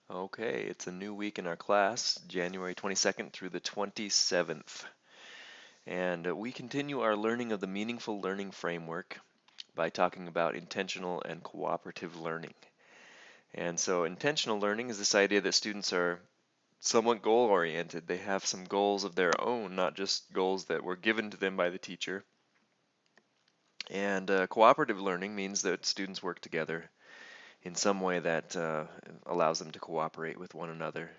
Okay, it's a new week in our class, January 22nd through the 27th. And we continue our learning of the meaningful learning framework by talking about intentional and cooperative learning. And so intentional learning is this idea that students are somewhat goal-oriented. They have some goals of their own, not just goals that were given to them by the teacher. And cooperative learning means that students work together in some way that allows them to cooperate with one another.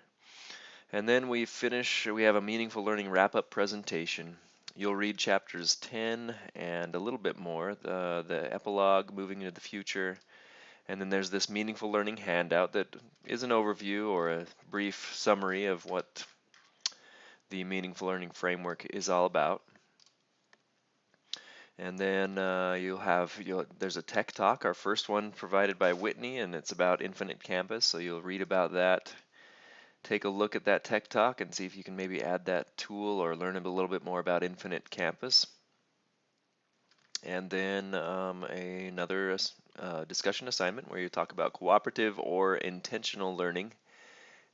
And then we have a meaningful learning wrap-up presentation. You'll read chapters 10 and a little bit more, the epilogue, moving into the future. And then there's this meaningful learning handout that is an overview or a brief summary of what the meaningful learning framework is all about. And then there's a tech talk, our first one provided by Whitney, and it's about Infinite Campus. So you'll read about that, take a look at that tech talk, and see if you can maybe add that tool or learn a little bit more about Infinite Campus. And then another discussion assignment where you talk about cooperative or intentional learning,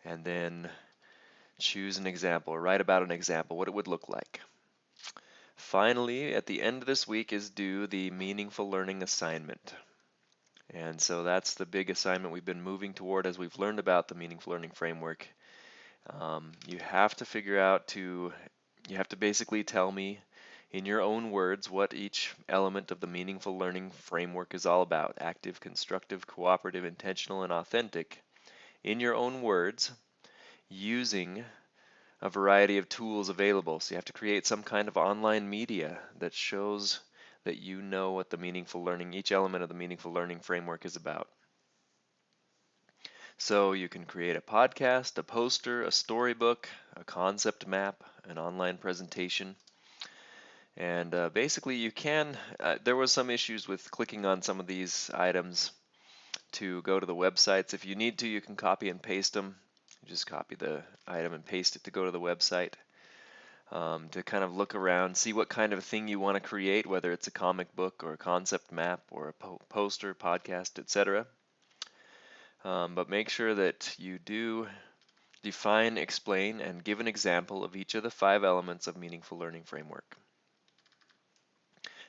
and then choose an example, or write about an example, what it would look like. Finally, at the end of this week is due the meaningful learning assignment. And so that's the big assignment we've been moving toward as we've learned about the meaningful learning framework. You have to basically tell me in your own words what each element of the meaningful learning framework is all about: active, constructive, cooperative, intentional, and authentic. In your own words, using a variety of tools available. So you have to create some kind of online media that shows that you know what each element of the meaningful learning framework is about. So you can create a podcast, a poster, a storybook, a concept map, an online presentation. And basically there was some issues with clicking on some of these items to go to the websites. If you need to, you can copy and paste them. You just copy the item and paste it to go to the website. To kind of look around, see what kind of thing you want to create, whether it's a comic book or a concept map or a poster, podcast, etc. But make sure that you do define, explain, and give an example of each of the 5 elements of meaningful learning framework.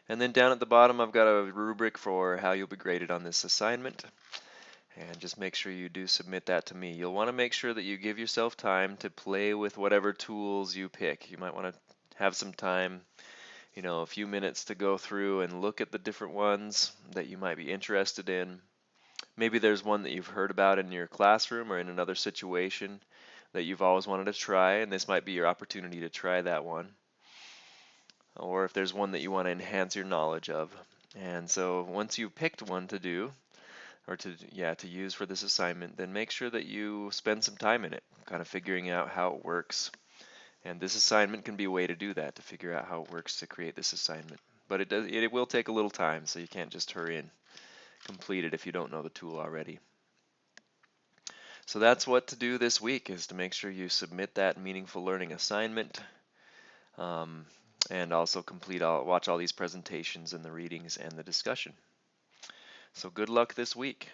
And then down at the bottom, I've got a rubric for how you'll be graded on this assignment. And just make sure you do submit that to me. You'll want to make sure that you give yourself time to play with whatever tools you pick. You might want to have some time, a few minutes to go through and look at the different ones that you might be interested in. Maybe there's one that you've heard about in your classroom or in another situation that you've always wanted to try, and this might be your opportunity to try that one. Or if there's one that you want to enhance your knowledge of. And so once you've picked one to do, or to use for this assignment, then make sure that you spend some time in it, kind of figuring out how it works. And this assignment can be a way to do that, to figure out how it works to create this assignment. But it will take a little time, so you can't just hurry and complete it if you don't know the tool already. So that's what to do this week, is to make sure you submit that meaningful learning assignment, and also watch all these presentations and the readings and the discussion. So good luck this week.